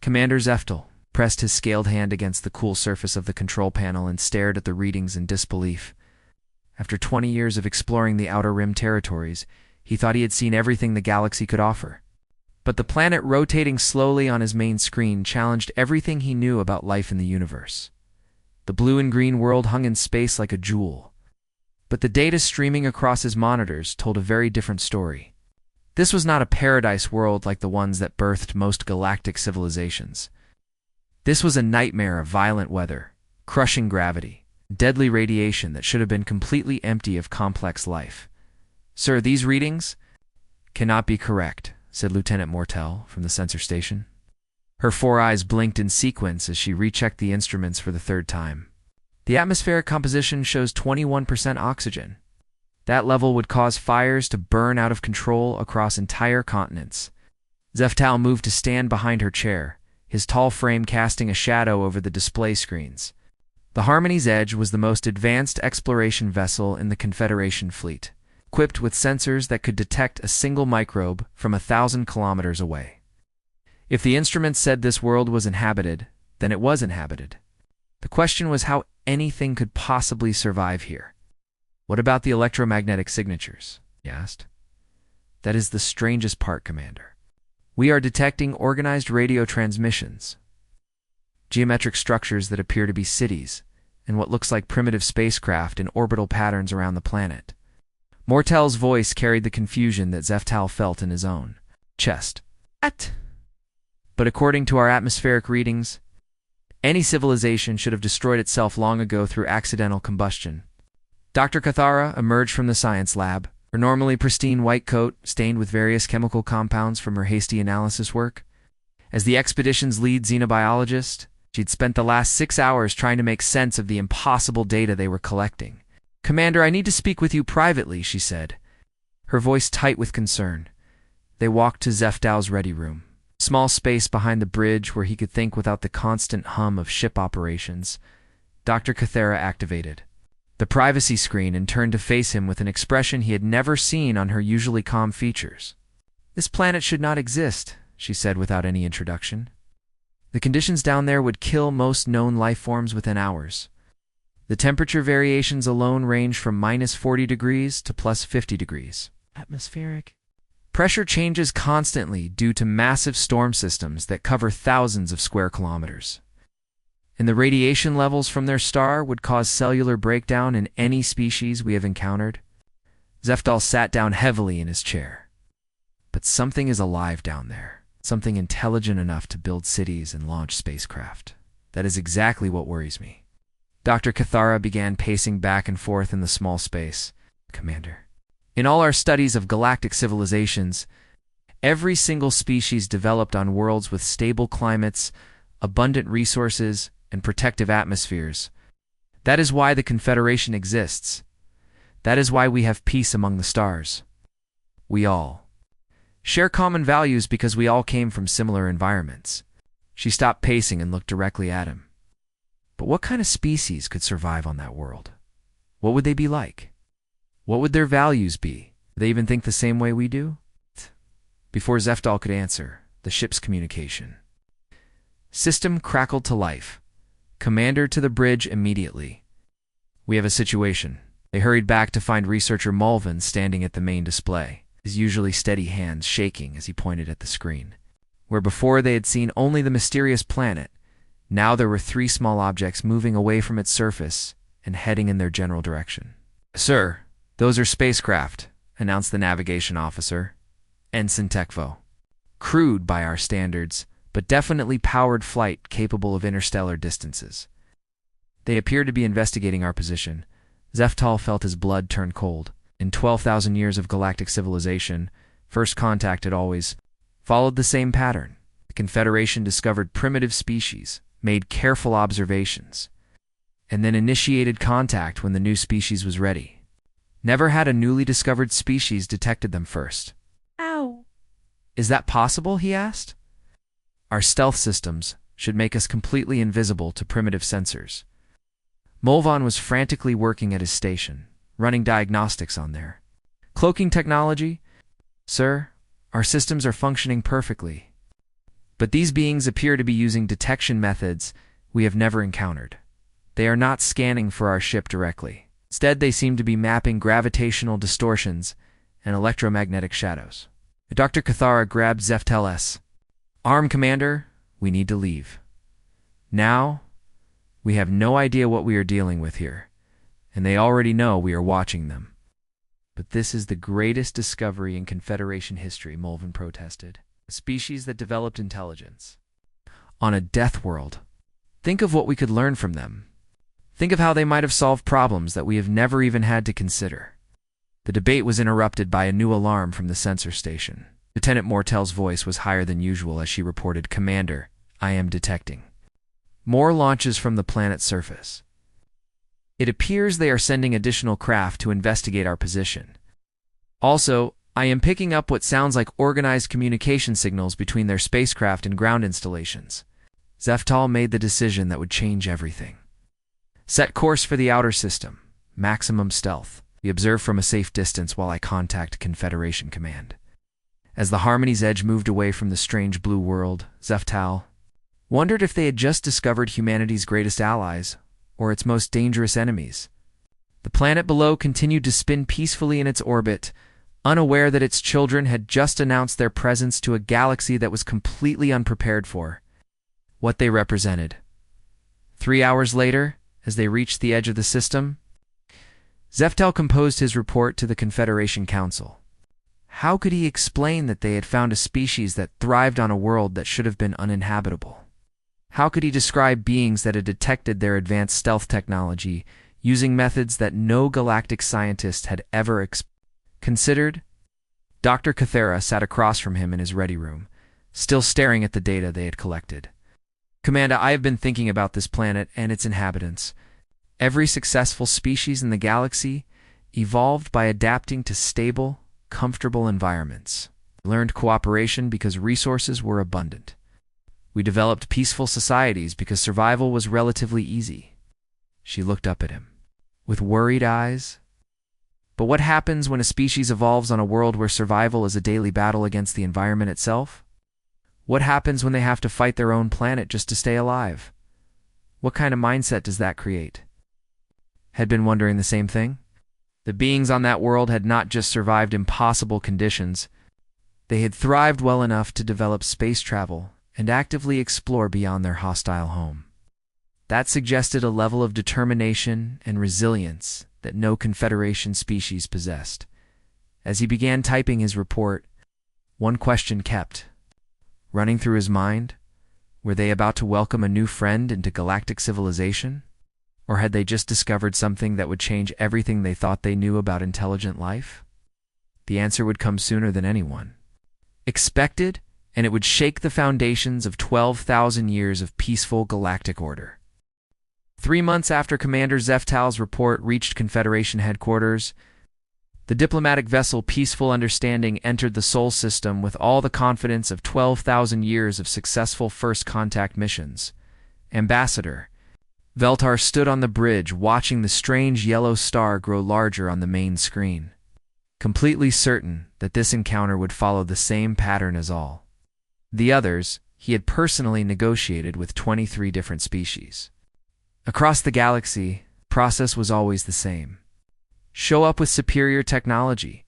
Commander Zeftal pressed his scaled hand against the cool surface of the control panel and stared at the readings in disbelief. After 20 years of exploring the Outer Rim territories, he thought he had seen everything the galaxy could offer. But the planet rotating slowly on his main screen challenged everything he knew about life in the universe. The blue and green world hung in space like a jewel. But the data streaming across his monitors told a very different story. This was not a paradise world like the ones that birthed most galactic civilizations. This was a nightmare of violent weather, crushing gravity, deadly radiation that should have been completely empty of complex life. "Sir, these readings cannot be correct," said Lieutenant Mortel from the sensor station. Her 4 eyes blinked in sequence as she rechecked the instruments for the 3rd time. "The atmospheric composition shows 21% oxygen. That level would cause fires to burn out of control across entire continents." Zeftal moved to stand behind her chair, his tall frame casting a shadow over the display screens. The Harmony's Edge was the most advanced exploration vessel in the Confederation fleet, equipped with sensors that could detect a single microbe from 1,000 kilometers away. If the instruments said this world was inhabited, then it was inhabited. The question was how anything could possibly survive here. "What about the electromagnetic signatures?" he asked. "That is the strangest part, Commander. We are detecting organized radio transmissions, geometric structures that appear to be cities, and what looks like primitive spacecraft in orbital patterns around the planet." Mortel's voice carried the confusion that Zeftal felt in his own chest. "What?" "But according to our atmospheric readings, any civilization should have destroyed itself long ago through accidental combustion." Dr. Cathara emerged from the science lab, her normally pristine white coat stained with various chemical compounds from her hasty analysis work. As the expedition's lead xenobiologist, she'd spent the last 6 hours trying to make sense of the impossible data they were collecting. "Commander, I need to speak with you privately," she said, her voice tight with concern. They walked to Zeftal's ready room, small space behind the bridge where he could think without the constant hum of ship operations. Dr. Cathara activated the privacy screen and turned to face him with an expression he had never seen on her usually calm features. "This planet should not exist," she said without any introduction. "The conditions down there would kill most known life forms within hours. The temperature variations alone range from -40 degrees to +50 degrees. Atmospheric pressure changes constantly due to massive storm systems that cover thousands of square kilometers. And the radiation levels from their star would cause cellular breakdown in any species we have encountered." Zeftal sat down heavily in his chair. "But something is alive down there, something intelligent enough to build cities and launch spacecraft. That is exactly what worries me." Dr. Cathara began pacing back and forth in the small space. "Commander, in all our studies of galactic civilizations, every single species developed on worlds with stable climates, abundant resources, and protective atmospheres. That is why the Confederation exists. That is why we have peace among the stars. We all share common values because we all came from similar environments." She stopped pacing and looked directly at him. "But what kind of species could survive on that world? What would they be like? What would their values be? Do they even think the same way we do?" Before Zeftal could answer, the ship's communication system crackled to life. "Commander, to the bridge immediately. We have a situation." They hurried back to find researcher Mulvin standing at the main display, his usually steady hands shaking as he pointed at the screen. Where before they had seen only the mysterious planet, now there were 3 small objects moving away from its surface and heading in their general direction. "Sir, those are spacecraft," announced the navigation officer, Ensign Tekvo. "Crude by our standards, but definitely powered flight capable of interstellar distances. They appear to be investigating our position." Zeftal felt his blood turn cold. In 12,000 years of galactic civilization, first contact had always followed the same pattern. The Confederation discovered primitive species, made careful observations, and then initiated contact when the new species was ready. Never had a newly discovered species detected them first. "Ow. Is that possible?" he asked. "Our stealth systems should make us completely invisible to primitive sensors." Mulvan was frantically working at his station, running diagnostics on there. "Cloaking technology?" "Sir, our systems are functioning perfectly." But these beings appear to be using detection methods we have never encountered. They are not scanning for our ship directly. Instead, they seem to be mapping gravitational distortions and electromagnetic shadows. Dr. Cathara grabbed Zeftel's arm. Commander, we need to leave. Now, we have no idea what we are dealing with here, and they already know we are watching them. But this is the greatest discovery in Confederation history, Mulvin protested. A species that developed intelligence on a death world. Think of what we could learn from them. Think of how they might have solved problems that we have never even had to consider. The debate was interrupted by a new alarm from the sensor station. Lieutenant Mortel's voice was higher than usual as she reported, "Commander, I am detecting more launches from the planet's surface. It appears they are sending additional craft to investigate our position. Also, I am picking up what sounds like organized communication signals between their spacecraft and ground installations." Zeftal made the decision that would change everything. "Set course for the outer system. Maximum stealth. We observe from a safe distance while I contact Confederation Command." As the Harmony's edge moved away from the strange blue world, Zeftal wondered if they had just discovered humanity's greatest allies or its most dangerous enemies. The planet below continued to spin peacefully in its orbit, unaware that its children had just announced their presence to a galaxy that was completely unprepared for what they represented. 3 hours later, as they reached the edge of the system, Zeftel composed his report to the Confederation Council. How could he explain that they had found a species that thrived on a world that should have been uninhabitable? How could he describe beings that had detected their advanced stealth technology using methods that no galactic scientist had ever considered? Dr. Cathara sat across from him in his ready room, still staring at the data they had collected. "Commander, I have been thinking about this planet and its inhabitants. Every successful species in the galaxy evolved by adapting to stable, comfortable environments. We learned cooperation because resources were abundant. We developed peaceful societies because survival was relatively easy." She looked up at him with worried eyes. "But what happens when a species evolves on a world where survival is a daily battle against the environment itself? What happens when they have to fight their own planet just to stay alive? What kind of mindset does that create?" Had been wondering the same thing. The beings on that world had not just survived impossible conditions, they had thrived well enough to develop space travel and actively explore beyond their hostile home. That suggested a level of determination and resilience that no Confederation species possessed. As he began typing his report, one question kept running through his mind. Were they about to welcome a new friend into galactic civilization? Or had they just discovered something that would change everything they thought they knew about intelligent life? The answer would come sooner than anyone expected, and it would shake the foundations of 12,000 years of peaceful galactic order. 3 months after Commander Zeftal's report reached Confederation headquarters, the diplomatic vessel Peaceful Understanding entered the Sol system with all the confidence of 12,000 years of successful first contact missions. Ambassador Veltar stood on the bridge watching the strange yellow star grow larger on the main screen, completely certain that this encounter would follow the same pattern as all the others. He had personally negotiated with 23 different species. Across the galaxy, the process was always the same. Show up with superior technology,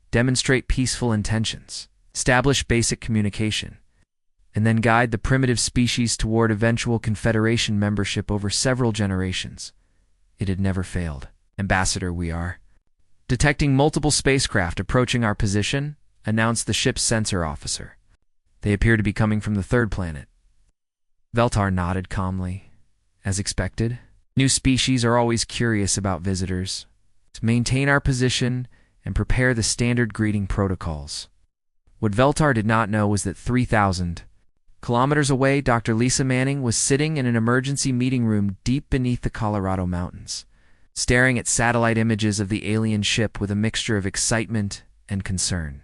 demonstrate peaceful intentions, establish basic communication, and then guide the primitive species toward eventual Confederation membership over several generations. It had never failed. "Ambassador, we are detecting multiple spacecraft approaching our position," announced the ship's sensor officer. "They appear to be coming from the third planet." Veltar nodded calmly. As expected, new species are always curious about visitors. To maintain our position and prepare the standard greeting protocols. What Veltar did not know was that 3,000 kilometers away, Dr. Lisa Manning was sitting in an emergency meeting room deep beneath the Colorado mountains, staring at satellite images of the alien ship with a mixture of excitement and concern.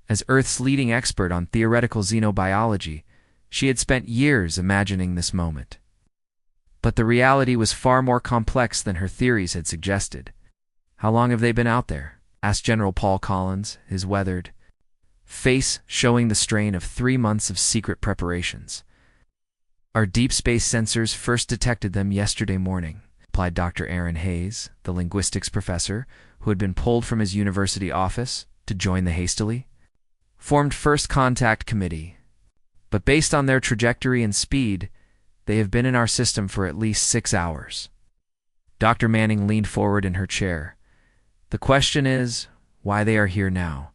As Earth's leading expert on theoretical xenobiology, she had spent years imagining this moment. But the reality was far more complex than her theories had suggested. "How long have they been out there?" asked General Paul Collins, his weathered face showing the strain of 3 months of secret preparations. "Our deep space sensors first detected them yesterday morning," replied Dr. Aaron Hayes, the linguistics professor, who had been pulled from his university office to join the hastily formed First Contact Committee. "But based on their trajectory and speed, they have been in our system for at least 6 hours." Dr. Manning leaned forward in her chair. "The question is, why they are here now.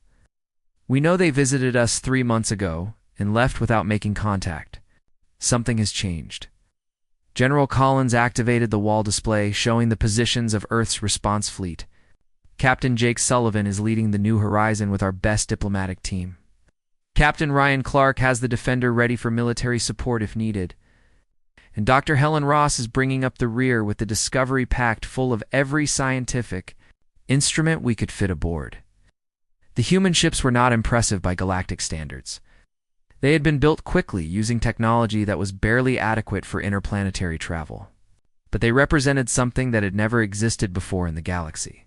We know they visited us 3 months ago and left without making contact. Something has changed." General Collins activated the wall display showing the positions of Earth's response fleet. "Captain Jake Sullivan is leading the New Horizon with our best diplomatic team. Captain Ryan Clark has the Defender ready for military support if needed. And Dr. Helen Ross is bringing up the rear with the Discovery packed full of every scientific instrument we could fit aboard." The human ships were not impressive by galactic standards. They had been built quickly using technology that was barely adequate for interplanetary travel. But they represented something that had never existed before in the galaxy,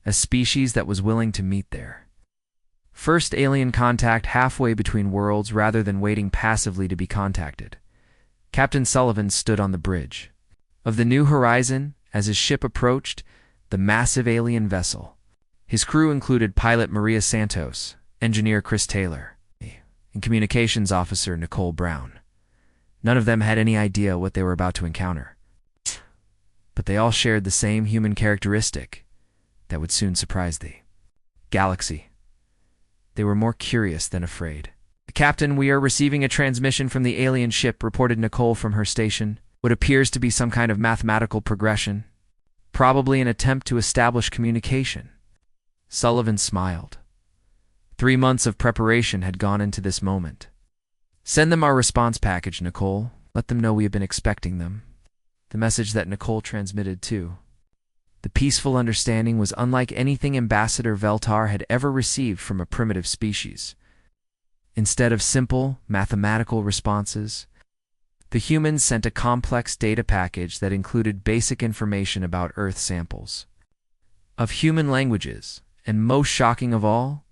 a species that was willing to meet there. First alien contact halfway between worlds rather than waiting passively to be contacted. Captain Sullivan stood on the bridge of the New Horizon as his ship approached the massive alien vessel. His crew included pilot Maria Santos, engineer Chris Taylor, and communications officer Nicole Brown. None of them had any idea what they were about to encounter. But they all shared the same human characteristic that would soon surprise the galaxy. They were more curious than afraid. "Captain, we are receiving a transmission from the alien ship," reported Nicole from her station. "What appears to be some kind of mathematical progression. Probably an attempt to establish communication." Sullivan smiled. 3 months of preparation had gone into this moment. "Send them our response package, Nicole. Let them know we have been expecting them." The message that Nicole transmitted, too. The peaceful understanding was unlike anything Ambassador Veltar had ever received from a primitive species. Instead of simple, mathematical responses, the humans sent a complex data package that included basic information about Earth samples of human languages, and most shocking of all,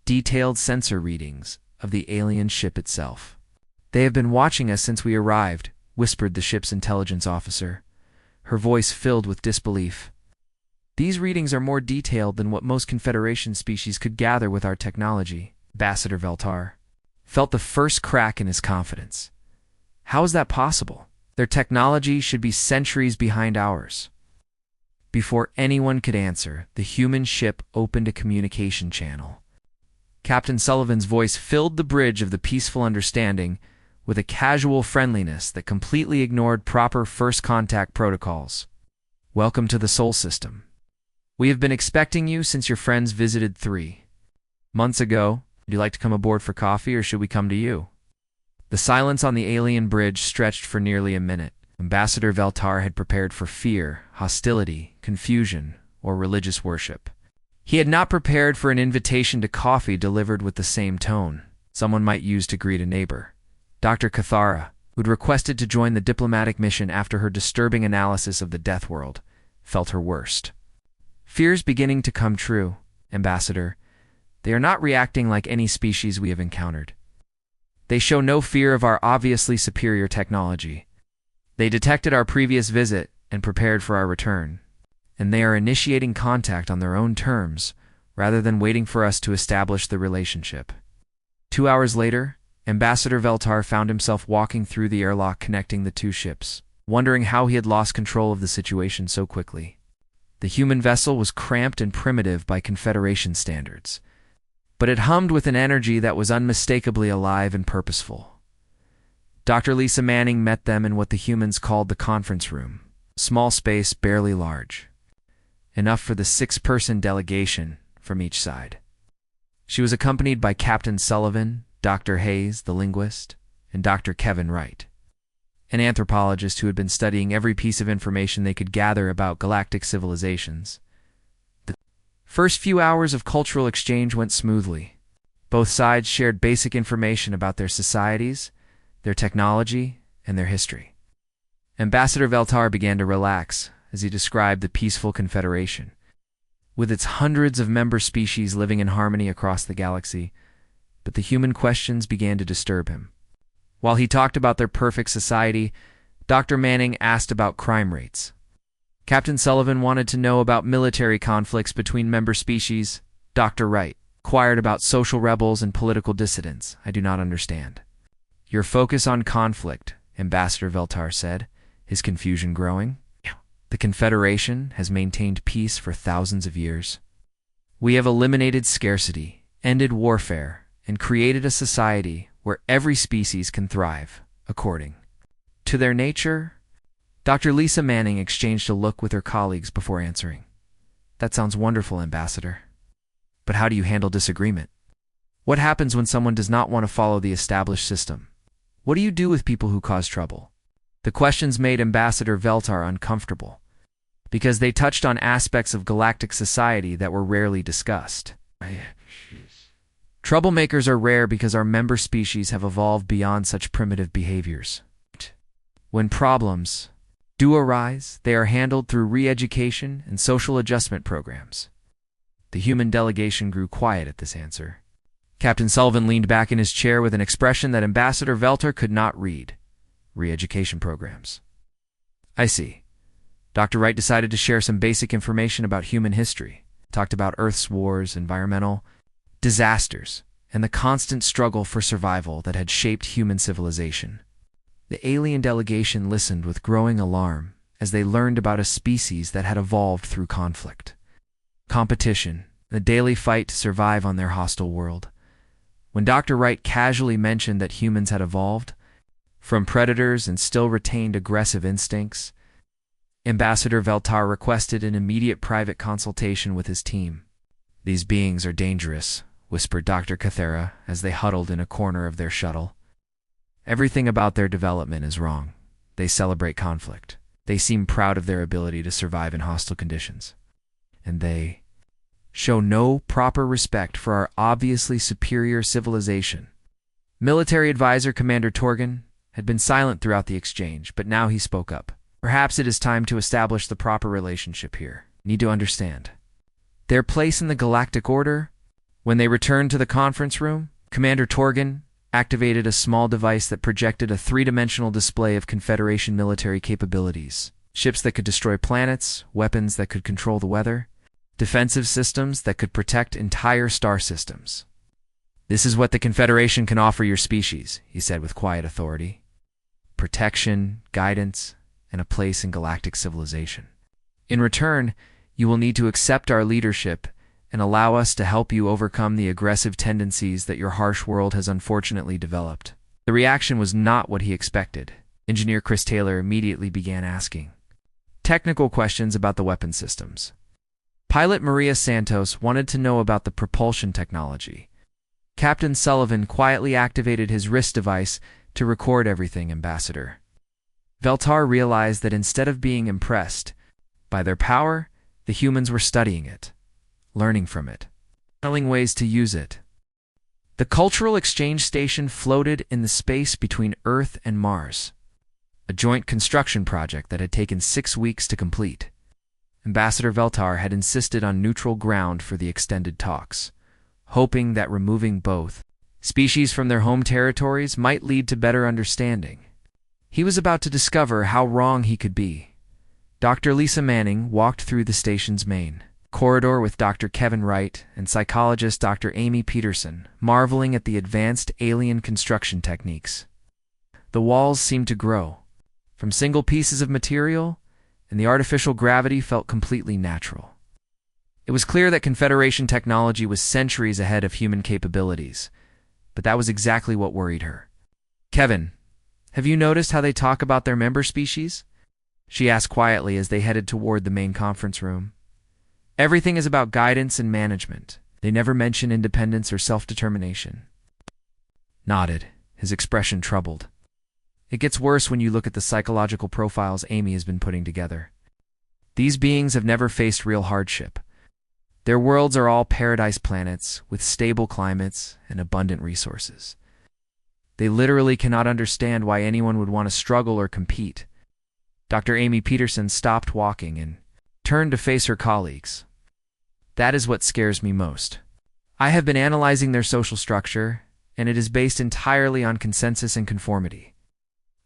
detailed sensor readings of the alien ship itself. "They have been watching us since we arrived," whispered the ship's intelligence officer, her voice filled with disbelief. "These readings are more detailed than what most Confederation species could gather with our technology." Ambassador Veltar felt the first crack in his confidence. How is that possible? Their technology should be centuries behind ours. Before anyone could answer, the human ship opened a communication channel. Captain Sullivan's voice filled the bridge of the peaceful understanding with a casual friendliness that completely ignored proper first contact protocols. "Welcome to the Sol System. We have been expecting you since your friends visited 3 months ago. Would you like to come aboard for coffee, or should we come to you?" The silence on the alien bridge stretched for nearly a minute. Ambassador Veltar had prepared for fear, hostility, confusion, or religious worship. He had not prepared for an invitation to coffee delivered with the same tone someone might use to greet a neighbor. Dr. Cathara, who'd requested to join the diplomatic mission after her disturbing analysis of the Death World, felt her worst. "Fears beginning to come true, Ambassador. They are not reacting like any species we have encountered. They show no fear of our obviously superior technology. They detected our previous visit and prepared for our return, and they are initiating contact on their own terms rather than waiting for us to establish the relationship." 2 hours later, Ambassador Veltar found himself walking through the airlock connecting the 2 ships, wondering how he had lost control of the situation so quickly. The human vessel was cramped and primitive by Confederation standards, but it hummed with an energy that was unmistakably alive and purposeful. Dr. Lisa Manning met them in what the humans called the conference room, small space barely large, enough for the 6-person delegation from each side. She was accompanied by Captain Sullivan, Dr. Hayes, the linguist, and Dr. Kevin Wright, an anthropologist who had been studying every piece of information they could gather about galactic civilizations. The first few hours of cultural exchange went smoothly. Both sides shared basic information about their societies, their technology, and their history. Ambassador Veltar began to relax as he described the peaceful Confederation. With its hundreds of member species living in harmony across the galaxy, but the human questions began to disturb him. While he talked about their perfect society, Dr. Manning asked about crime rates. Captain Sullivan wanted to know about military conflicts between member species. Dr. Wright inquired about social rebels and political dissidents. I do not understand. Your focus on conflict, Ambassador Veltar said, his confusion growing. The Confederation has maintained peace for thousands of years. We have eliminated scarcity, ended warfare, and created a society where every species can thrive, according to their nature. Dr. Lisa Manning exchanged a look with her colleagues before answering. That sounds wonderful, Ambassador. But how do you handle disagreement? What happens when someone does not want to follow the established system? What do you do with people who cause trouble? The questions made Ambassador Veltar uncomfortable, because they touched on aspects of galactic society that were rarely discussed. Troublemakers are rare because our member species have evolved beyond such primitive behaviors. When problems do arise, they are handled through re-education and social adjustment programs. The human delegation grew quiet at this answer. Captain Sullivan leaned back in his chair with an expression that Ambassador Veltar could not read. Re-education programs. I see. Dr. Wright decided to share some basic information about human history, talked about Earth's wars, environmental disasters, and the constant struggle for survival that had shaped human civilization. The alien delegation listened with growing alarm as they learned about a species that had evolved through conflict, competition, the daily fight to survive on their hostile world. When Dr. Wright casually mentioned that humans had evolved from predators and still retained aggressive instincts, Ambassador Veltar requested an immediate private consultation with his team. These beings are dangerous, whispered Dr. Cathera as they huddled in a corner of their shuttle. Everything about their development is wrong. They celebrate conflict. They seem proud of their ability to survive in hostile conditions. And they show no proper respect for our obviously superior civilization. Military advisor Commander Torgan had been silent throughout the exchange, but now he spoke up. Perhaps it is time to establish the proper relationship here. Need to understand their place in the Galactic Order. When they returned to the conference room, Commander Torgan activated a small device that projected a three-dimensional display of Confederation military capabilities. Ships that could destroy planets, weapons that could control the weather, defensive systems that could protect entire star systems. This is what the Confederation can offer your species, he said with quiet authority. Protection, guidance, and a place in galactic civilization. In return, you will need to accept our leadership and allow us to help you overcome the aggressive tendencies that your harsh world has unfortunately developed. The reaction was not what he expected. Engineer Chris Taylor immediately began asking technical questions about the weapon systems. Pilot Maria Santos wanted to know about the propulsion technology. Captain Sullivan quietly activated his wrist device to record everything, Ambassador. Veltar realized that instead of being impressed by their power, the humans were studying it, learning from it, telling ways to use it. The cultural exchange station floated in the space between Earth and Mars, a joint construction project that had taken 6 weeks to complete. Ambassador Veltar had insisted on neutral ground for the extended talks, hoping that removing both species from their home territories might lead to better understanding. He was about to discover how wrong he could be. Dr. Lisa Manning walked through the station's main corridor with Dr. Kevin Wright and psychologist Dr. Amy Peterson, marveling at the advanced alien construction techniques. The walls seemed to grow from single pieces of material, and the artificial gravity felt completely natural. It was clear that Confederation technology was centuries ahead of human capabilities, but that was exactly what worried her. Kevin, have you noticed how they talk about their member species? She asked quietly as they headed toward the main conference room. Everything is about guidance and management. They never mention independence or self-determination. Nodded, his expression troubled. It gets worse when you look at the psychological profiles Amy has been putting together. These beings have never faced real hardship. Their worlds are all paradise planets with stable climates and abundant resources. They literally cannot understand why anyone would want to struggle or compete. Dr. Amy Peterson stopped walking and turned to face her colleagues. That is what scares me most. I have been analyzing their social structure, and it is based entirely on consensus and conformity.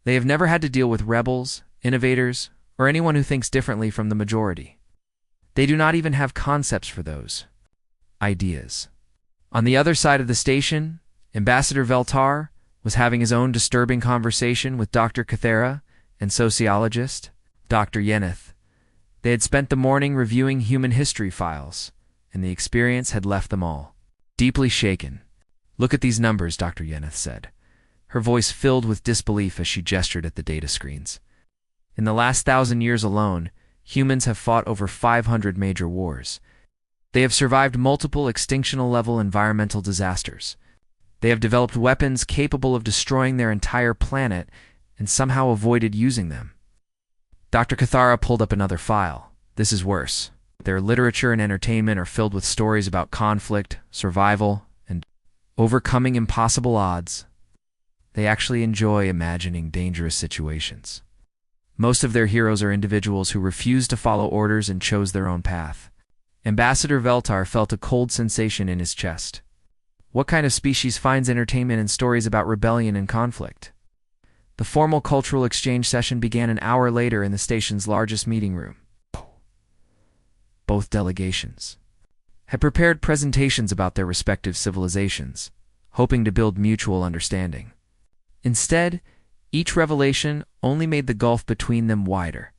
They have never had to deal with rebels, innovators, or anyone who thinks differently from the majority. They do not even have concepts for those ideas. On the other side of the station, Ambassador Veltar was having his own disturbing conversation with Dr. Cathera and sociologist Dr. Yeneth. They had spent the morning reviewing human history files, and the experience had left them all deeply shaken. "Look at these numbers," Dr. Yeneth said, her voice filled with disbelief as she gestured at the data screens. "In the last 1,000 years alone, humans have fought over 500 major wars. They have survived multiple extinctional-level environmental disasters. They have developed weapons capable of destroying their entire planet and somehow avoided using them." Dr. Cathara pulled up another file. "This is worse. Their literature and entertainment are filled with stories about conflict, survival, and overcoming impossible odds. They actually enjoy imagining dangerous situations. Most of their heroes are individuals who refused to follow orders and chose their own path." Ambassador Veltar felt a cold sensation in his chest. What kind of species finds entertainment in stories about rebellion and conflict? The formal cultural exchange session began an hour later in the station's largest meeting room. Both delegations had prepared presentations about their respective civilizations, hoping to build mutual understanding. Instead, each revelation only made the gulf between them wider.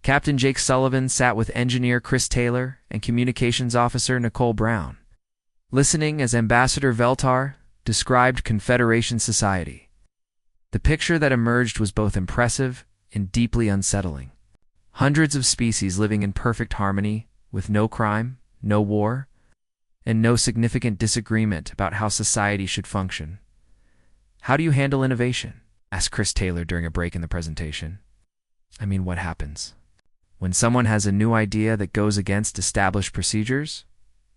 Captain Jake Sullivan sat with engineer Chris Taylor and communications officer Nicole Brown, listening as Ambassador Veltar described Confederation society. The picture that emerged was both impressive and deeply unsettling. Hundreds of species living in perfect harmony, with no crime, no war, and no significant disagreement about how society should function. "How do you handle innovation?" asked Chris Taylor during a break in the presentation. "I mean, what happens when someone has a new idea that goes against established procedures?"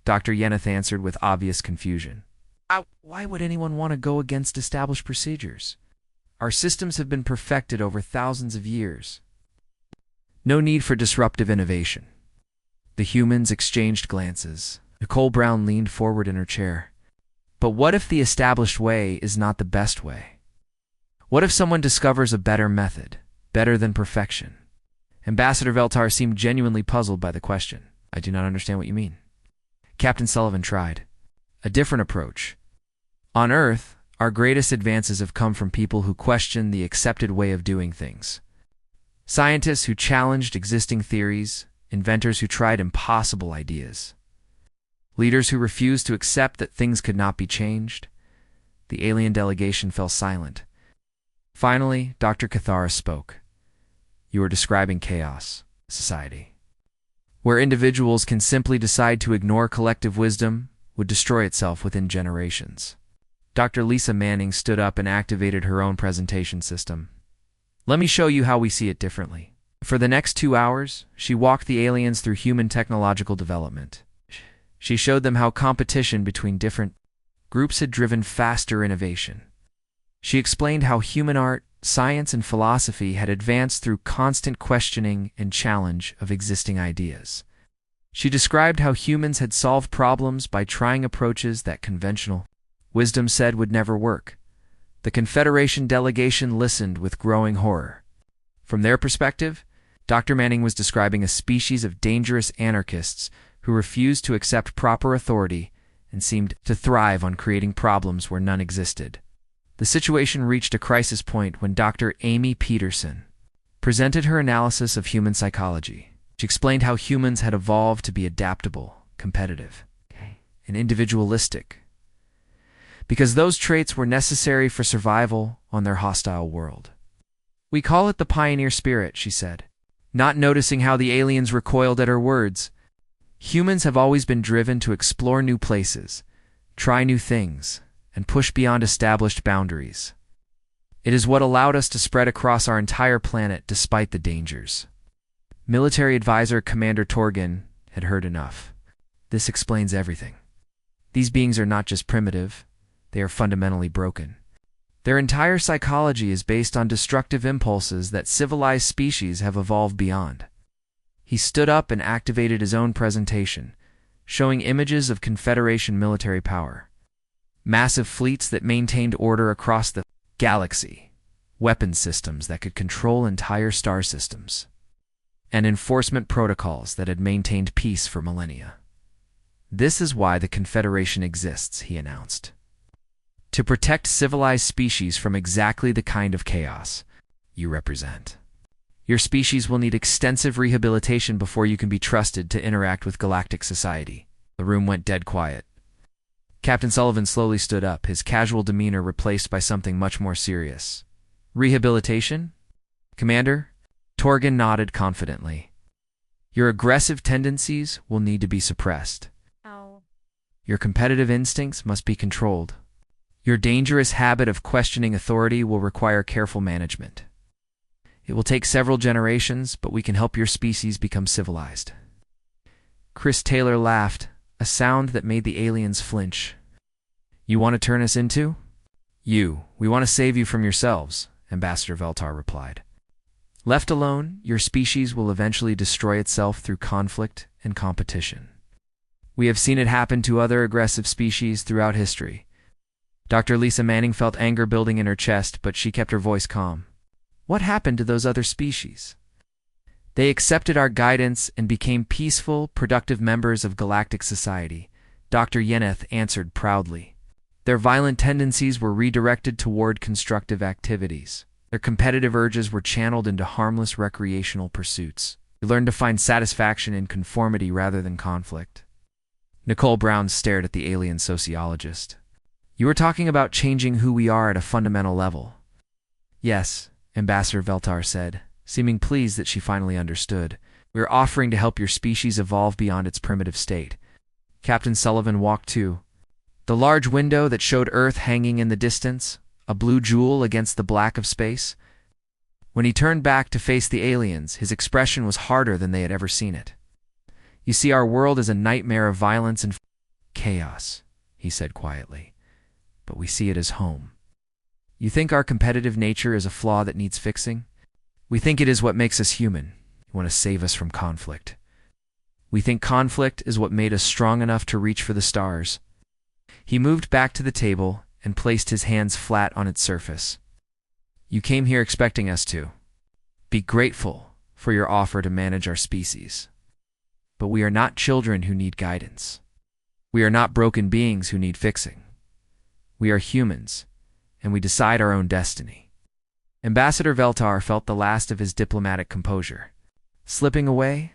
Dr. Yeneth answered with obvious confusion. "Why would anyone want to go against established procedures? Our systems have been perfected over thousands of years. No need for disruptive innovation." The humans exchanged glances. Nicole Brown leaned forward in her chair. "But what if the established way is not the best way? What if someone discovers a better method, better than perfection?" Ambassador Veltar seemed genuinely puzzled by the question. "I do not understand what you mean." Captain Sullivan tried a different approach. "On Earth, our greatest advances have come from people who questioned the accepted way of doing things. Scientists who challenged existing theories, inventors who tried impossible ideas, leaders who refused to accept that things could not be changed." The alien delegation fell silent. Finally, Dr. Cathara spoke. "You are describing chaos, society, where individuals can simply decide to ignore collective wisdom would destroy itself within generations." Dr. Lisa Manning stood up and activated her own presentation system. "Let me show you how we see it differently." For the next 2 hours, she walked the aliens through human technological development. She showed them how competition between different groups had driven faster innovation. She explained how human art, science, and philosophy had advanced through constant questioning and challenge of existing ideas. She described how humans had solved problems by trying approaches that conventional wisdom said would never work. The Confederation delegation listened with growing horror. From their perspective, Dr. Manning was describing a species of dangerous anarchists who refused to accept proper authority and seemed to thrive on creating problems where none existed. The situation reached a crisis point when Dr. Amy Peterson presented her analysis of human psychology. She explained how humans had evolved to be adaptable, competitive, and individualistic, because those traits were necessary for survival on their hostile world. "We call it the pioneer spirit," she said, not noticing how the aliens recoiled at her words. "Humans have always been driven to explore new places, try new things, and push beyond established boundaries. It is what allowed us to spread across our entire planet despite the dangers." Military advisor Commander Torgan had heard enough. "This explains everything. These beings are not just primitive, they are fundamentally broken. Their entire psychology is based on destructive impulses that civilized species have evolved beyond." He stood up and activated his own presentation, showing images of Confederation military power. massive fleets that maintained order across the galaxy, weapons systems that could control entire star systems, and enforcement protocols that had maintained peace for millennia. This is why the Confederation exists, he announced. To protect civilized species from exactly the kind of chaos you represent. Your species will need extensive rehabilitation before you can be trusted to interact with galactic society. The room went dead quiet. Captain Sullivan slowly stood up, his casual demeanor replaced by something much more serious. Rehabilitation? Commander? Torgan nodded confidently. Your aggressive tendencies will need to be suppressed. Ow. Your competitive instincts must be controlled. Your dangerous habit of questioning authority will require careful management. It will take several generations, but we can help your species become civilized. Chris Taylor laughed, a sound that made the aliens flinch. You want to turn us into? We want to save you from yourselves, Ambassador Veltar replied. Left alone, your species will eventually destroy itself through conflict and competition. We have seen it happen to other aggressive species throughout history. Dr. Lisa Manning felt anger building in her chest, but she kept her voice calm. What happened to those other species? They accepted our guidance and became peaceful, productive members of galactic society, Dr. Yeneth answered proudly. Their violent tendencies were redirected toward constructive activities. Their competitive urges were channeled into harmless recreational pursuits. They learned to find satisfaction in conformity rather than conflict. Nicole Brown stared at the alien sociologist. You were talking about changing who we are at a fundamental level. Yes, Ambassador Veltar said, seeming pleased that she finally understood. We are offering to help your species evolve beyond its primitive state. Captain Sullivan walked to the large window that showed Earth hanging in the distance, a blue jewel against the black of space. When he turned back to face the aliens, his expression was harder than they had ever seen it. You see, our world is a nightmare of violence and chaos, he said quietly, but we see it as home. You think our competitive nature is a flaw that needs fixing? We think it is what makes us human. You want to save us from conflict. We think conflict is what made us strong enough to reach for the stars. He moved back to the table and placed his hands flat on its surface. You came here expecting us to be grateful for your offer to manage our species. But we are not children who need guidance. We are not broken beings who need fixing. We are humans, and we decide our own destiny. Ambassador Veltar felt the last of his diplomatic composure. Slipping away?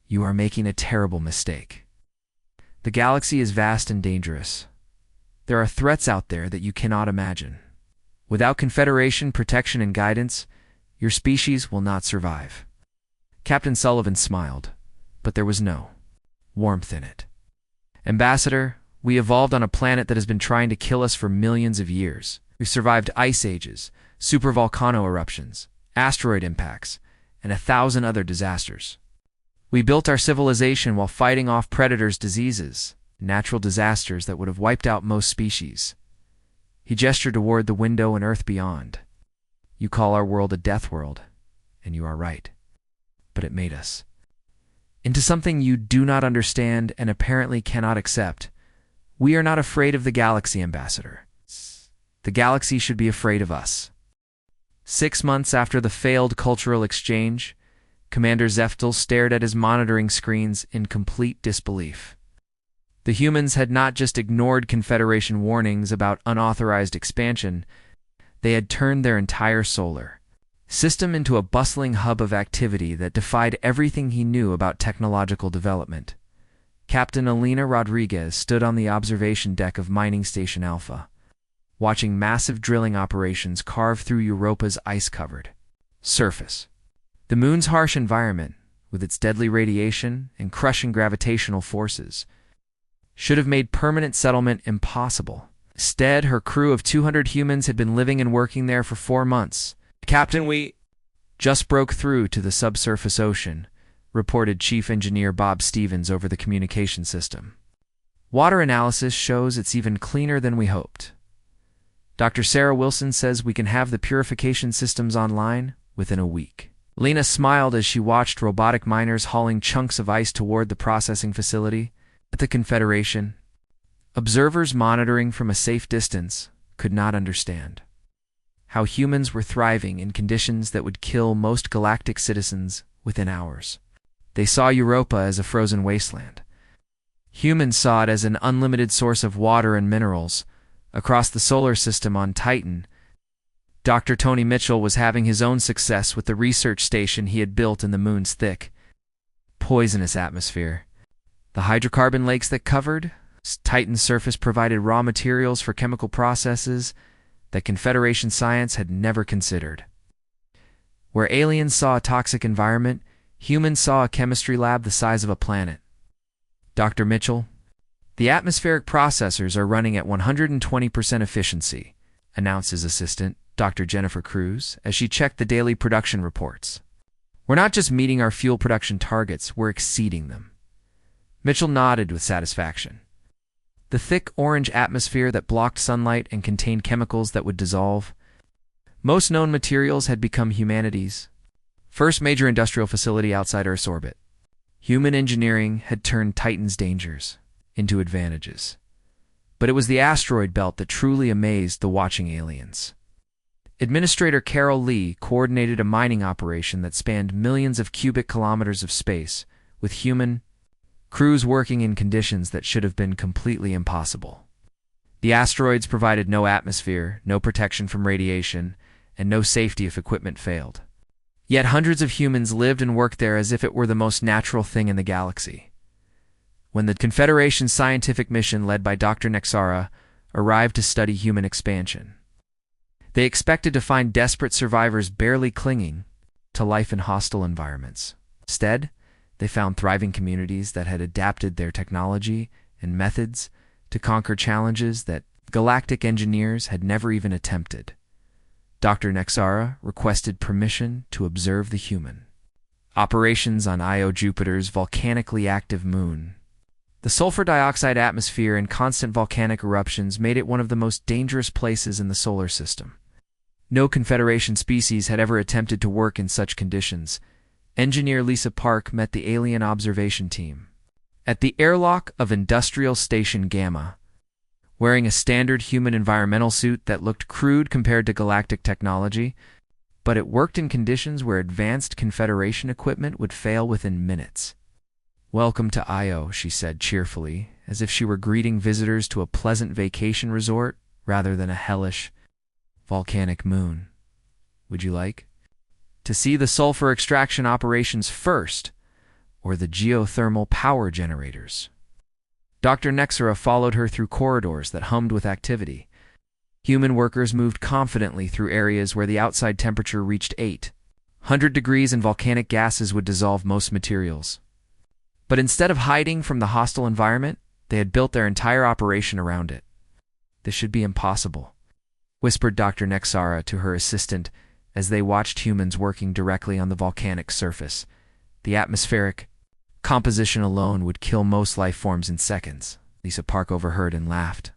You are making a terrible mistake. The galaxy is vast and dangerous. There are threats out there that you cannot imagine. Without Confederation protection and guidance, your species will not survive. Captain Sullivan smiled, but there was no warmth in it. Ambassador, we evolved on a planet that has been trying to kill us for millions of years. We've survived ice ages, supervolcano eruptions, asteroid impacts, and 1,000 other disasters. We built our civilization while fighting off predators, diseases, natural disasters that would have wiped out most species. He gestured toward the window and Earth beyond. You call our world a death world, and you are right. But it made us into something you do not understand and apparently cannot accept. We are not afraid of the galaxy, Ambassador. The galaxy should be afraid of us. 6 months after the failed cultural exchange, Commander Zeftel stared at his monitoring screens in complete disbelief. The humans had not just ignored Confederation warnings about unauthorized expansion, they had turned their entire solar system into a bustling hub of activity that defied everything he knew about technological development. Captain Alina Rodriguez stood on the observation deck of Mining Station Alpha, watching massive drilling operations carve through Europa's ice-covered surface. The moon's harsh environment, with its deadly radiation and crushing gravitational forces, should have made permanent settlement impossible. Instead, her crew of 200 humans had been living and working there for 4 months. Captain, we just broke through to the subsurface ocean, reported Chief Engineer Bob Stevens over the communication system. Water analysis shows it's even cleaner than we hoped. Dr. Sarah Wilson says we can have the purification systems online within a week. Lena smiled as she watched robotic miners hauling chunks of ice toward the processing facility. At the Confederation, Observers monitoring from a safe distance could not understand how humans were thriving in conditions that would kill most galactic citizens within hours. They saw Europa as a frozen wasteland. Humans saw it as an unlimited source of water and minerals. Across the solar system on Titan, Dr. Tony Mitchell was having his own success with the research station he had built in the moon's thick, poisonous atmosphere. The hydrocarbon lakes that covered Titan's surface provided raw materials for chemical processes that Confederation science had never considered. Where aliens saw a toxic environment, humans saw a chemistry lab the size of a planet. Dr. Mitchell, the atmospheric processors are running at 120% efficiency, announced his assistant, Dr. Jennifer Cruz, as she checked the daily production reports. We're not just meeting our fuel production targets, we're exceeding them. Mitchell nodded with satisfaction. The thick orange atmosphere that blocked sunlight and contained chemicals that would dissolve. Most known materials had become humanity's first major industrial facility outside Earth's orbit. Human engineering had turned Titan's dangers into advantages. But it was the asteroid belt that truly amazed the watching aliens. Administrator Carol Lee coordinated a mining operation that spanned millions of cubic kilometers of space, with human crews working in conditions that should have been completely impossible. The asteroids provided no atmosphere, no protection from radiation, and no safety if equipment failed. Yet hundreds of humans lived and worked there as if it were the most natural thing in the galaxy. When the Confederation's scientific mission led by Dr. Nexara arrived to study human expansion, they expected to find desperate survivors barely clinging to life in hostile environments. Instead, they found thriving communities that had adapted their technology and methods to conquer challenges that galactic engineers had never even attempted. Dr. Nexara requested permission to observe the human operations on Io, Jupiter's volcanically active moon. The sulfur dioxide atmosphere and constant volcanic eruptions made it one of the most dangerous places in the solar system. No Confederation species had ever attempted to work in such conditions. Engineer Lisa Park met the alien observation team at the airlock of Industrial Station Gamma, wearing a standard human environmental suit that looked crude compared to galactic technology, but it worked in conditions where advanced Confederation equipment would fail within minutes. "Welcome to Io," she said cheerfully, as if she were greeting visitors to a pleasant vacation resort rather than a hellish, volcanic moon. "Would you like to see the sulfur extraction operations first, or the geothermal power generators?" Dr. Nexara followed her through corridors that hummed with activity. Human workers moved confidently through areas where the outside temperature reached 800 degrees and volcanic gases would dissolve most materials. But instead of hiding from the hostile environment, they had built their entire operation around it. "This should be impossible," whispered Dr. Nexara to her assistant as they watched humans working directly on the volcanic surface. "The atmospheric composition alone would kill most life forms in seconds." Lisa Park overheard and laughed.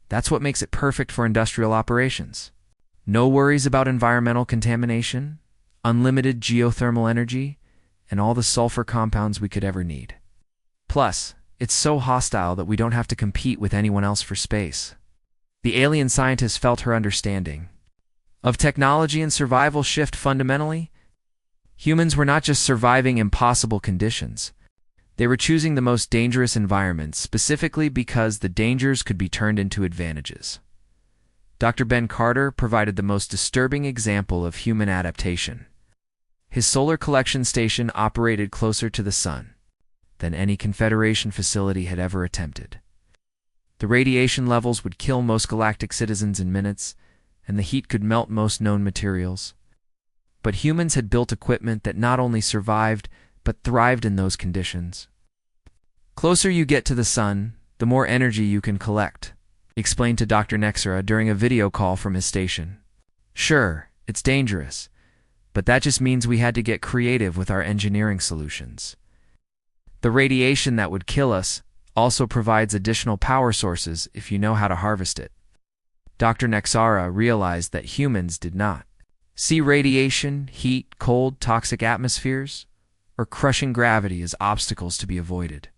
"That's what makes it perfect for industrial operations. No worries about environmental contamination, unlimited geothermal energy, and all the sulfur compounds we could ever need. Plus, it's so hostile that we don't have to compete with anyone else for space." The alien scientist felt her understanding of technology and survival shift fundamentally. Humans were not just surviving impossible conditions. They were choosing the most dangerous environments, specifically because the dangers could be turned into advantages. Dr. Ben Carter provided the most disturbing example of human adaptation. His solar collection station operated closer to the sun than any Confederation facility had ever attempted. The radiation levels would kill most galactic citizens in minutes, and the heat could melt most known materials. But humans had built equipment that not only survived, but thrived in those conditions. "Closer you get to the sun, the more energy you can collect," he explained to Dr. Nexara during a video call from his station. "Sure, it's dangerous, but that just means we had to get creative with our engineering solutions. The radiation that would kill us also provides additional power sources if you know how to harvest it." Dr. Nexara realized that humans did not see radiation, heat, cold, toxic atmospheres, or crushing gravity as obstacles to be avoided.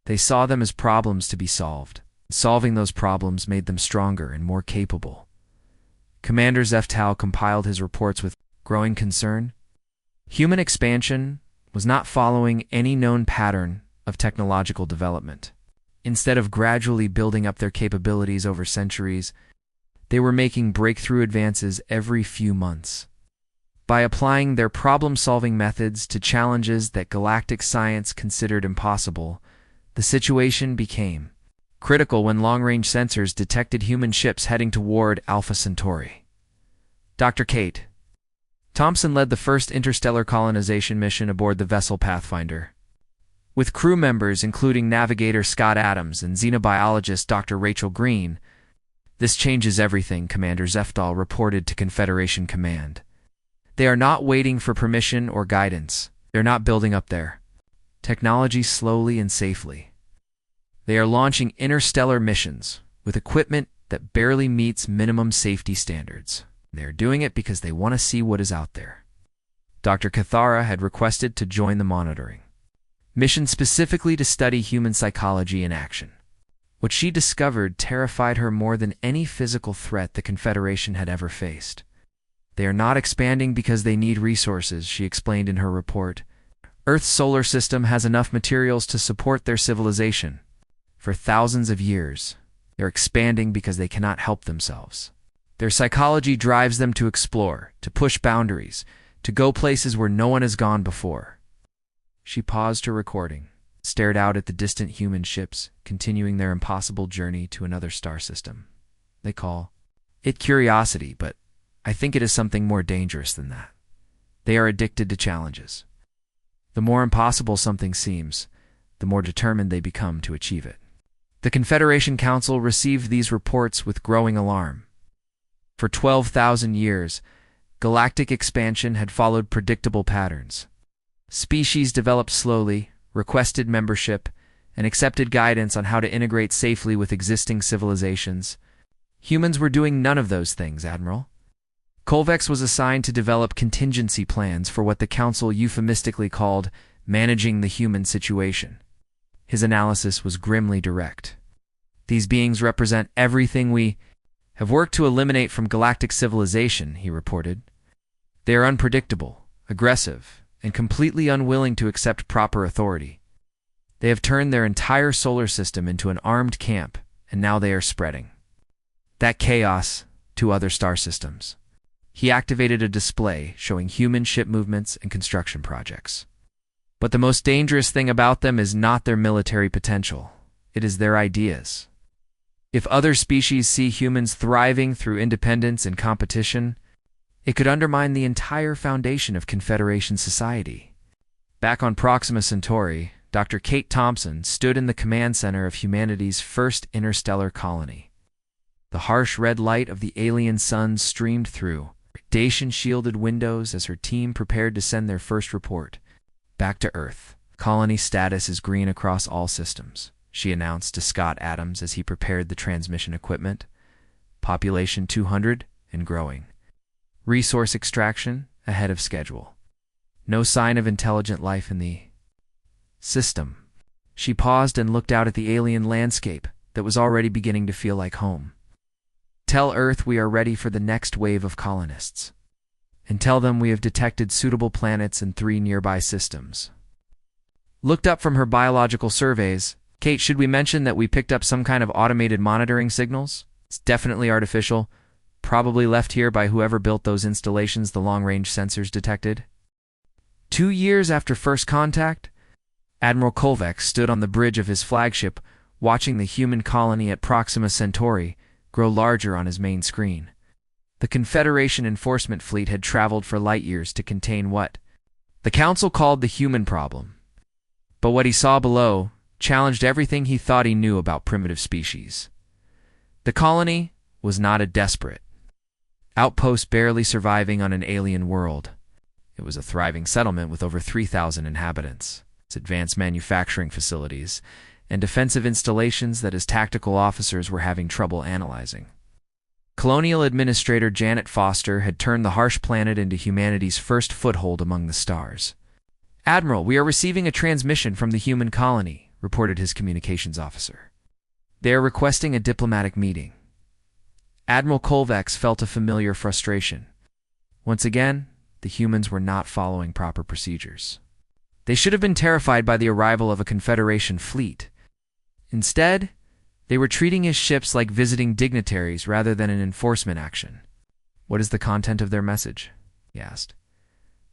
They saw them as problems to be solved. Solving those problems made them stronger and more capable. Commander Zeftal compiled his reports with growing concern. Human expansion was not following any known pattern of technological development. Instead of gradually building up their capabilities over centuries, they were making breakthrough advances every few months. By applying their problem-solving methods to challenges that galactic science considered impossible, the situation became critical when long-range sensors detected human ships heading toward Alpha Centauri. Dr. Kate Thompson led the first interstellar colonization mission aboard the vessel Pathfinder. With crew members including navigator Scott Adams and xenobiologist Dr. Rachel Green, "This changes everything," Commander Zeftal reported to Confederation Command. "They are not waiting for permission or guidance. They're not building up their technology slowly and safely. They are launching interstellar missions with equipment that barely meets minimum safety standards. They're doing it because they want to see what is out there." Dr. Cathara had requested to join the monitoring mission specifically to study human psychology in action. What she discovered terrified her more than any physical threat the Confederation had ever faced. "They are not expanding because they need resources," she explained in her report. "Earth's solar system has enough materials to support their civilization. For thousands of years, they're expanding because they cannot help themselves. Their psychology drives them to explore, to push boundaries, to go places where no one has gone before." She paused her recording, stared out at the distant human ships, continuing their impossible journey to another star system. "They call it curiosity, but I think it is something more dangerous than that. They are addicted to challenges. The more impossible something seems, the more determined they become to achieve it." The Confederation Council received these reports with growing alarm. For 12,000 years, galactic expansion had followed predictable patterns. Species developed slowly, requested membership, and accepted guidance on how to integrate safely with existing civilizations. Humans were doing none of those things, Admiral. Colvex was assigned to develop contingency plans for what the Council euphemistically called managing the human situation. His analysis was grimly direct. "These beings represent everything we have worked to eliminate from galactic civilization," he reported. "They are unpredictable, aggressive, and completely unwilling to accept proper authority. They have turned their entire solar system into an armed camp, and now they are spreading that chaos to other star systems." He activated a display showing human ship movements and construction projects. "But the most dangerous thing about them is not their military potential. It is their ideas. If other species see humans thriving through independence and competition, it could undermine the entire foundation of Confederation society." Back on Proxima Centauri, Dr. Kate Thompson stood in the command center of humanity's first interstellar colony. The harsh red light of the alien sun streamed through radiation-shielded windows as her team prepared to send their first report. "Back to Earth. Colony status is green across all systems," she announced to Scott Adams as he prepared the transmission equipment. "Population 200 and growing. Resource extraction ahead of schedule. No sign of intelligent life in the system." She paused and looked out at the alien landscape that was already beginning to feel like home. "Tell Earth we are ready for the next wave of colonists. And tell them we have detected suitable planets in 3 nearby systems." Looked up from her biological surveys, "Kate, should we mention that we picked up some kind of automated monitoring signals? It's definitely artificial. Probably left here by whoever built those installations the long-range sensors detected." 2 years after first contact, Admiral Colvex stood on the bridge of his flagship, watching the human colony at Proxima Centauri grow larger on his main screen. The Confederation enforcement fleet had traveled for light years to contain what the Council called the human problem. But what he saw below challenged everything he thought he knew about primitive species. The colony was not a desperate outpost barely surviving on an alien world. It was a thriving settlement with over 3,000 inhabitants, its advanced manufacturing facilities, and defensive installations that his tactical officers were having trouble analyzing. Colonial Administrator Janet Foster had turned the harsh planet into humanity's first foothold among the stars. "Admiral, we are receiving a transmission from the human colony," reported his communications officer. They are requesting a diplomatic meeting. Admiral Kolvex felt a familiar frustration. Once again, the humans were not following proper procedures. They should have been terrified by the arrival of a Confederation fleet. Instead, they were treating his ships like visiting dignitaries rather than an enforcement action. "What is the content of their message?" he asked.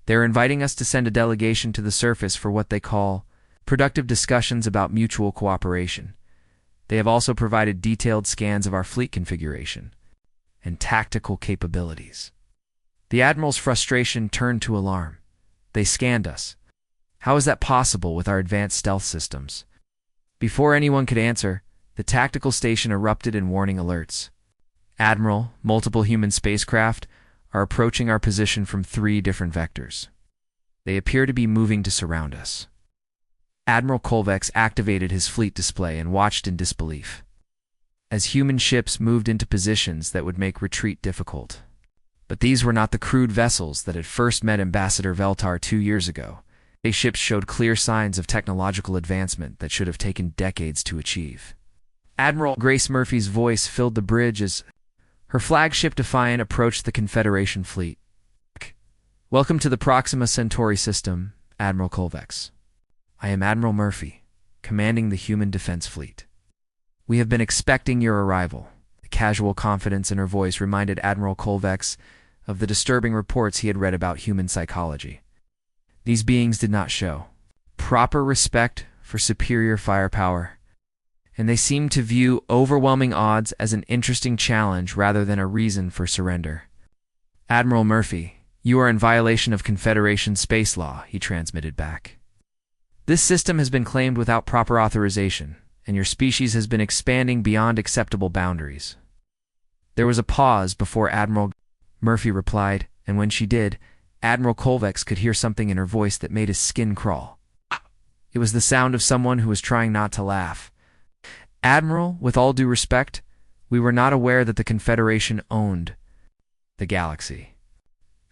"They are inviting us to send a delegation to the surface for what they call productive discussions about mutual cooperation. They have also provided detailed scans of our fleet configuration and tactical capabilities." The Admiral's frustration turned to alarm. "They scanned us. How is that possible with our advanced stealth systems?" Before anyone could answer, the tactical station erupted in warning alerts. "Admiral, multiple human spacecraft are approaching our position from 3 different vectors. They appear to be moving to surround us." Admiral Kolvex activated his fleet display and watched in disbelief as human ships moved into positions that would make retreat difficult. But these were not the crude vessels that had first met Ambassador Veltar 2 years ago. These ships showed clear signs of technological advancement that should have taken decades to achieve. Admiral Grace Murphy's voice filled the bridge as her flagship Defiant approached the Confederation fleet. "Welcome to the Proxima Centauri system, Admiral Kolvex. I am Admiral Murphy, commanding the Human Defense Fleet. We have been expecting your arrival." The casual confidence in her voice reminded Admiral Kolvex of the disturbing reports he had read about human psychology. These beings did not show proper respect for superior firepower, and they seemed to view overwhelming odds as an interesting challenge rather than a reason for surrender. "Admiral Murphy, you are in violation of Confederation space law," he transmitted back. "This system has been claimed without proper authorization, and your species has been expanding beyond acceptable boundaries." There was a pause before Admiral Murphy replied, and when she did, Admiral Kolvex could hear something in her voice that made his skin crawl. It was the sound of someone who was trying not to laugh. "Admiral, with all due respect, we were not aware that the Confederation owned the galaxy."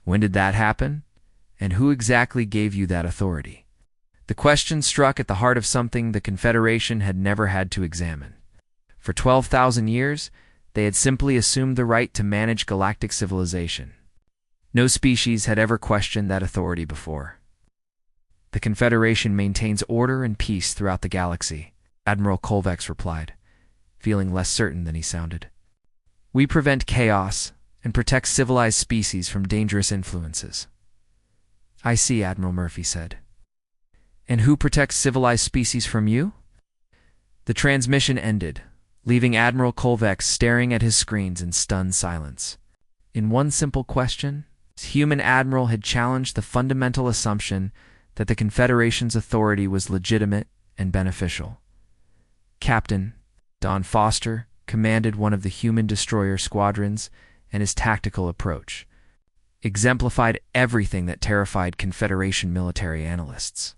"When did that happen? And who exactly gave you that authority?" The question struck at the heart of something the Confederation had never had to examine. For 12,000 years, they had simply assumed the right to manage galactic civilization. No species had ever questioned that authority before. "The Confederation maintains order and peace throughout the galaxy," Admiral Kolvex replied, feeling less certain than he sounded. "We prevent chaos and protect civilized species from dangerous influences." "I see," Admiral Murphy said. "And who protects civilized species from you?" The transmission ended, leaving Admiral Kolvex staring at his screens in stunned silence. In one simple question, his human admiral had challenged the fundamental assumption that the Confederation's authority was legitimate and beneficial. Captain Don Foster commanded one of the human destroyer squadrons, and his tactical approach exemplified everything that terrified Confederation military analysts.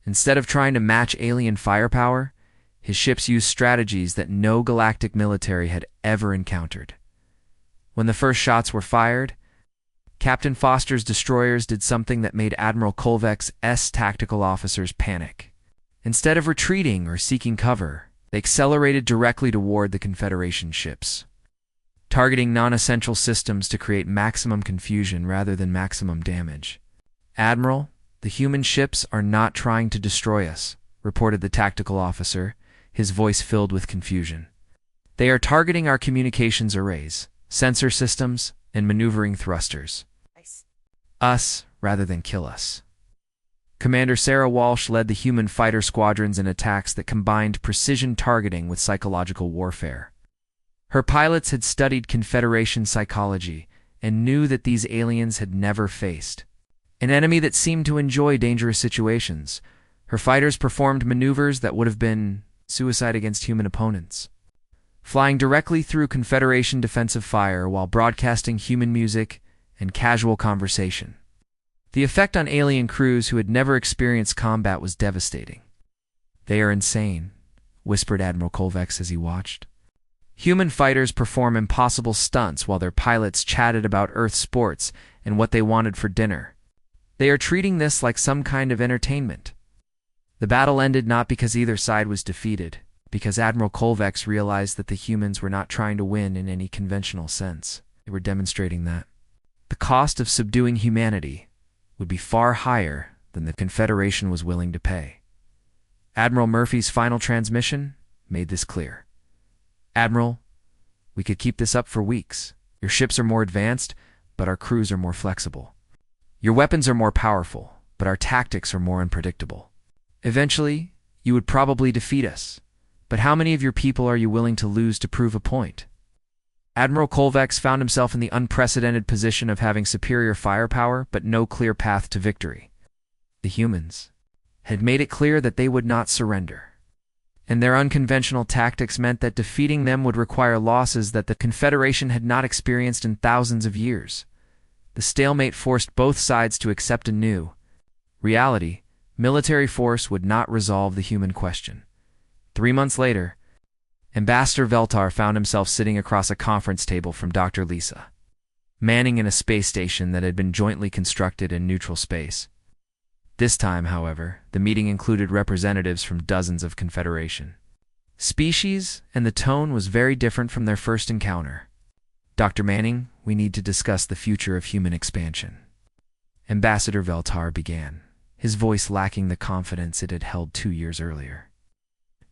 Instead of trying to match alien firepower, his ships used strategies that no galactic military had ever encountered. When the first shots were fired, Captain Foster's destroyers did something that made Admiral Kolvex's tactical officers panic. Instead of retreating or seeking cover, they accelerated directly toward the Confederation ships, targeting non-essential systems to create maximum confusion rather than maximum damage. "Admiral, the human ships are not trying to destroy us," reported the tactical officer, his voice filled with confusion. "They are targeting our communications arrays, sensor systems, and maneuvering thrusters. Us, rather than kill us." Commander Sarah Walsh led the human fighter squadrons in attacks that combined precision targeting with psychological warfare. Her pilots had studied Confederation psychology and knew that these aliens had never faced an enemy that seemed to enjoy dangerous situations. Her fighters performed maneuvers that would have been suicide against human opponents, flying directly through Confederation defensive fire while broadcasting human music and casual conversation. The effect on alien crews who had never experienced combat was devastating. "They are insane," whispered Admiral Kolvex as he watched. Human fighters perform impossible stunts while their pilots chatted about Earth sports and what they wanted for dinner. They are treating this like some kind of entertainment. The battle ended not because either side was defeated, because Admiral Kolvex realized that the humans were not trying to win in any conventional sense. They were demonstrating that the cost of subduing humanity would be far higher than the Confederation was willing to pay. Admiral Murphy's final transmission made this clear. "Admiral, we could keep this up for weeks. Your ships are more advanced, but our crews are more flexible. Your weapons are more powerful, but our tactics are more unpredictable. Eventually, you would probably defeat us, but how many of your people are you willing to lose to prove a point?" Admiral Kolvex found himself in the unprecedented position of having superior firepower but no clear path to victory. The humans had made it clear that they would not surrender, and their unconventional tactics meant that defeating them would require losses that the Confederation had not experienced in thousands of years. The stalemate forced both sides to accept a new reality. Military force would not resolve the human question. 3 months later, Ambassador Veltar found himself sitting across a conference table from Dr. Lisa Manning in a space station that had been jointly constructed in neutral space. This time, however, the meeting included representatives from dozens of Confederation species, and the tone was very different from their first encounter. "Dr. Manning, we need to discuss the future of human expansion." Ambassador Veltar began, his voice lacking the confidence it had held 2 years earlier.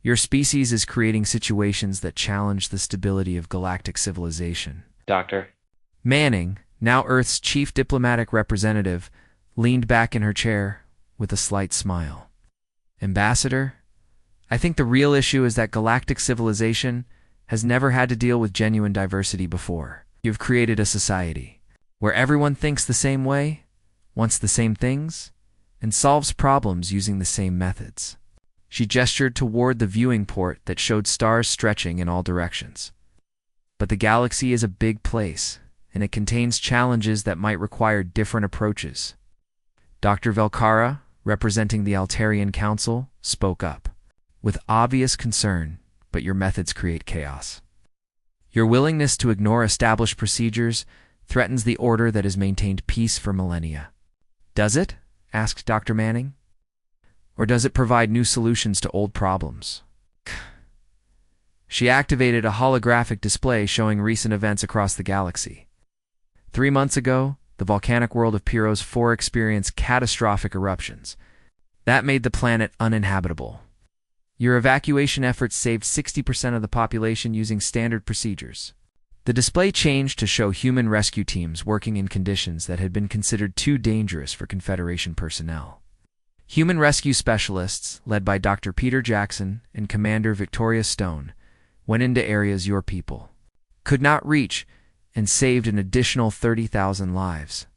"Your species is creating situations that challenge the stability of galactic civilization, Doctor." Manning, now Earth's chief diplomatic representative, leaned back in her chair with a slight smile. "Ambassador, I think the real issue is that galactic civilization has never had to deal with genuine diversity before. You've created a society where everyone thinks the same way, wants the same things, and solves problems using the same methods." She gestured toward the viewing port that showed stars stretching in all directions. "But the galaxy is a big place, and it contains challenges that might require different approaches." Dr. Velkara, representing the Altarian Council, spoke up, with obvious concern, "But your methods create chaos. Your willingness to ignore established procedures threatens the order that has maintained peace for millennia." "Does it?" asked Dr. Manning. "Or does it provide new solutions to old problems?" She activated a holographic display showing recent events across the galaxy. 3 months ago, the volcanic world of Pyros 4 experienced catastrophic eruptions. That made the planet uninhabitable. Your evacuation efforts saved 60% of the population using standard procedures. The display changed to show human rescue teams working in conditions that had been considered too dangerous for Confederation personnel. Human rescue specialists, led by Dr. Peter Jackson and Commander Victoria Stone, went into areas your people could not reach and saved an additional 30,000 lives.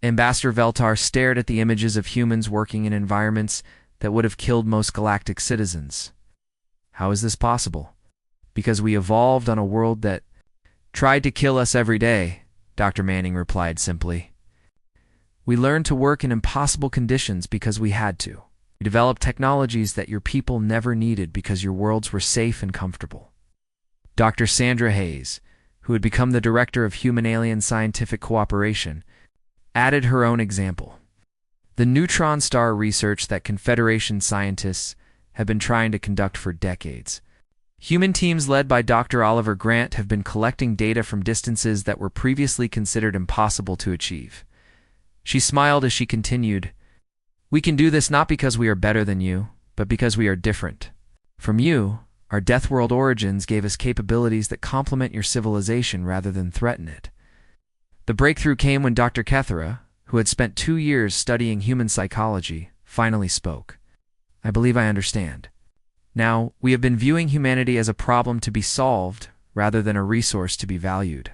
Ambassador Veltar stared at the images of humans working in environments that would have killed most galactic citizens. "How is this possible?" "Because we evolved on a world that tried to kill us every day," Dr. Manning replied simply. "We learned to work in impossible conditions because we had to. We developed technologies that your people never needed because your worlds were safe and comfortable." Dr. Sandra Hayes, who had become the director of Human-Alien Scientific Cooperation, added her own example. "The neutron star research that Confederation scientists have been trying to conduct for decades. Human teams led by Dr. Oliver Grant have been collecting data from distances that were previously considered impossible to achieve." She smiled as she continued, "We can do this not because we are better than you, but because we are different. From you, our Deathworld origins gave us capabilities that complement your civilization rather than threaten it." The breakthrough came when Dr. Kethera, who had spent 2 years studying human psychology, finally spoke. "I believe I understand. Now, we have been viewing humanity as a problem to be solved rather than a resource to be valued.